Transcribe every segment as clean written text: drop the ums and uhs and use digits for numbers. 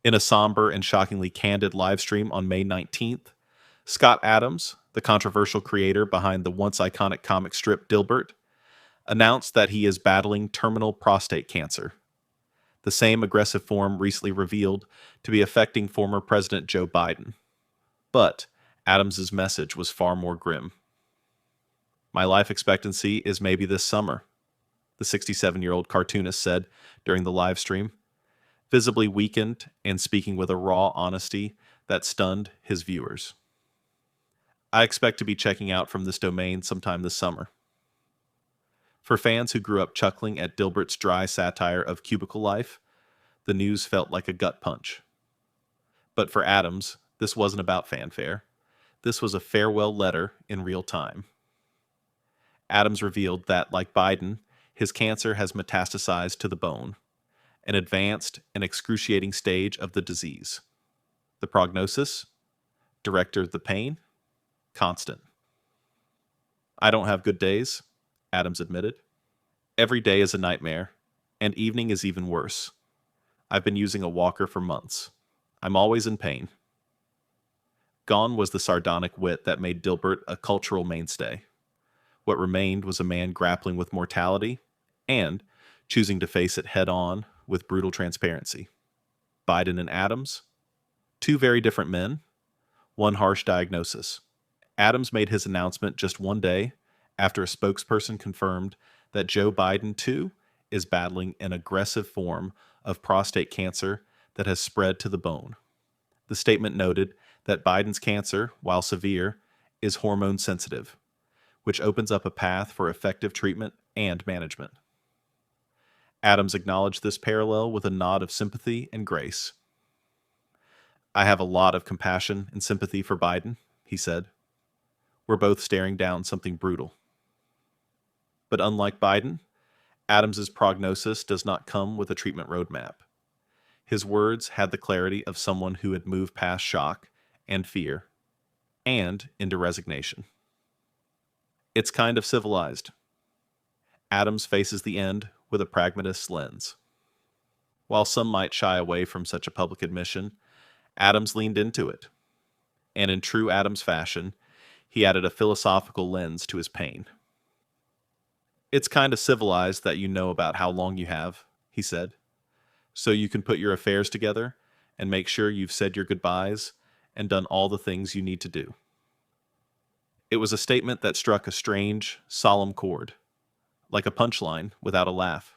In a somber and shockingly candid livestream on May 19th, Scott Adams, the controversial creator behind the once iconic comic strip Dilbert, announced that he is battling terminal prostate cancer, the same aggressive form recently revealed to be affecting former President Joe Biden. But Adams's message was far more grim. "My life expectancy is maybe this summer," the 67-year-old cartoonist said during the live stream, visibly weakened and speaking with a raw honesty that stunned his viewers. "I expect to be checking out from this domain sometime this summer." For fans who grew up chuckling at Dilbert's dry satire of cubicle life, the news felt like a gut punch. But for Adams, this wasn't about fanfare. This was a farewell letter in real time. Adams revealed that, like Biden, his cancer has metastasized to the bone, an advanced and excruciating stage of the disease. The prognosis? Director the pain? Constant. "I don't have good days," Adams admitted. "Every day is a nightmare, and evening is even worse. I've been using a walker for months. I'm always in pain." Gone was the sardonic wit that made Dilbert a cultural mainstay. What remained was a man grappling with mortality and choosing to face it head-on with brutal transparency. Biden and Adams? Two very different men, one harsh diagnosis. Adams made his announcement just one day after a spokesperson confirmed that Joe Biden, too, is battling an aggressive form of prostate cancer that has spread to the bone. The statement noted that Biden's cancer, while severe, is hormone sensitive, which opens up a path for effective treatment and management. Adams acknowledged this parallel with a nod of sympathy and grace. "I have a lot of compassion and sympathy for Biden," he said. "We're both staring down something brutal." But unlike Biden, Adams's prognosis does not come with a treatment roadmap. His words had the clarity of someone who had moved past shock and fear and into resignation. It's kind of civilized. Adams faces the end with a pragmatist's lens. While some might shy away from such a public admission, Adams leaned into it. And in true Adams fashion, he added a philosophical lens to his pain. "It's kind of civilized that you know about how long you have," he said, "so you can put your affairs together and make sure you've said your goodbyes and done all the things you need to do." It was a statement that struck a strange, solemn chord, like a punchline without a laugh.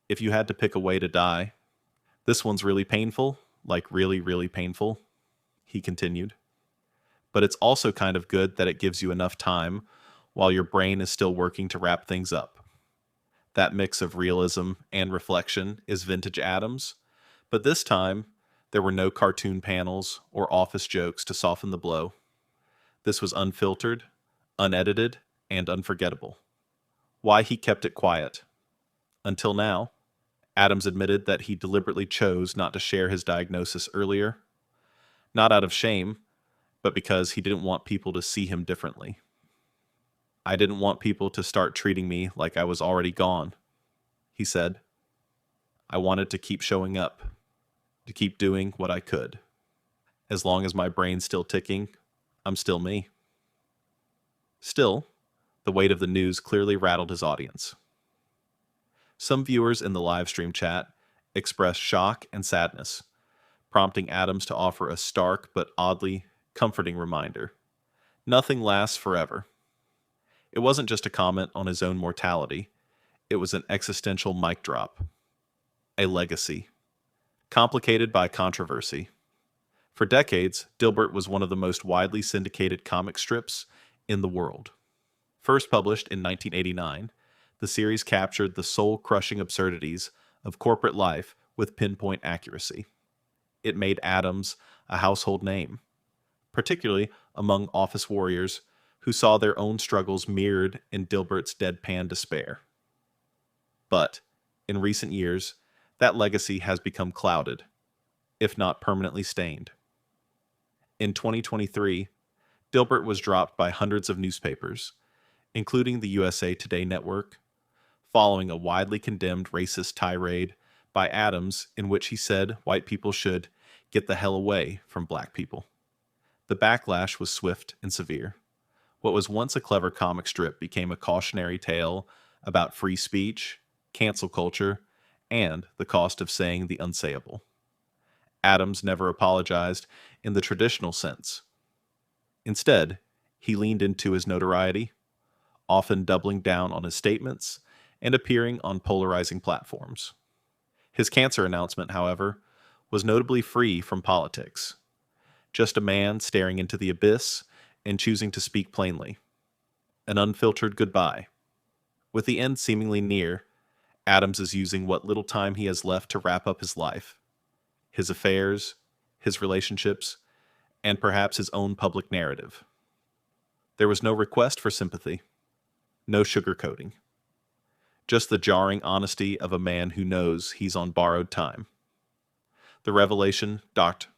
"If you had to pick a way to die, this one's really painful, like really, really painful," he continued. "But it's also kind of good that it gives you enough time while your brain is still working to wrap things up." That mix of realism and reflection is vintage Adams, but this time there were no cartoon panels or office jokes to soften the blow. This was unfiltered, unedited, and unforgettable. Why he kept it quiet? Until now, Adams admitted that he deliberately chose not to share his diagnosis earlier, not out of shame, but because he didn't want people to see him differently. "I didn't want people to start treating me like I was already gone," he said. "I wanted to keep showing up, to keep doing what I could. As long as my brain's still ticking, I'm still me." Still, the weight of the news clearly rattled his audience. Some viewers in the livestream chat expressed shock and sadness, prompting Adams to offer a stark but oddly comforting reminder. Nothing lasts forever. It wasn't just a comment on his own mortality. It was an existential mic drop. A legacy. Complicated by controversy. For decades, Dilbert was one of the most widely syndicated comic strips in the world. First published in 1989, the series captured the soul-crushing absurdities of corporate life with pinpoint accuracy. It made Adams a household name, particularly among office warriors who saw their own struggles mirrored in Dilbert's deadpan despair. But, in recent years, that legacy has become clouded, if not permanently stained. In 2023, Dilbert was dropped by hundreds of newspapers, including the USA Today network, following a widely condemned racist tirade by Adams in which he said white people should get the hell away from black people. The backlash was swift and severe. What was once a clever comic strip became a cautionary tale about free speech, cancel culture, and the cost of saying the unsayable. Adams never apologized in the traditional sense. Instead, he leaned into his notoriety, often doubling down on his statements and appearing on polarizing platforms. His cancer announcement, however, was notably free from politics. Just a man staring into the abyss and choosing to speak plainly. An unfiltered goodbye. With the end seemingly near, Adams is using what little time he has left to wrap up his life, his affairs, his relationships, and perhaps his own public narrative. There was no request for sympathy, no sugarcoating. Just the jarring honesty of a man who knows he's on borrowed time. The revelation docked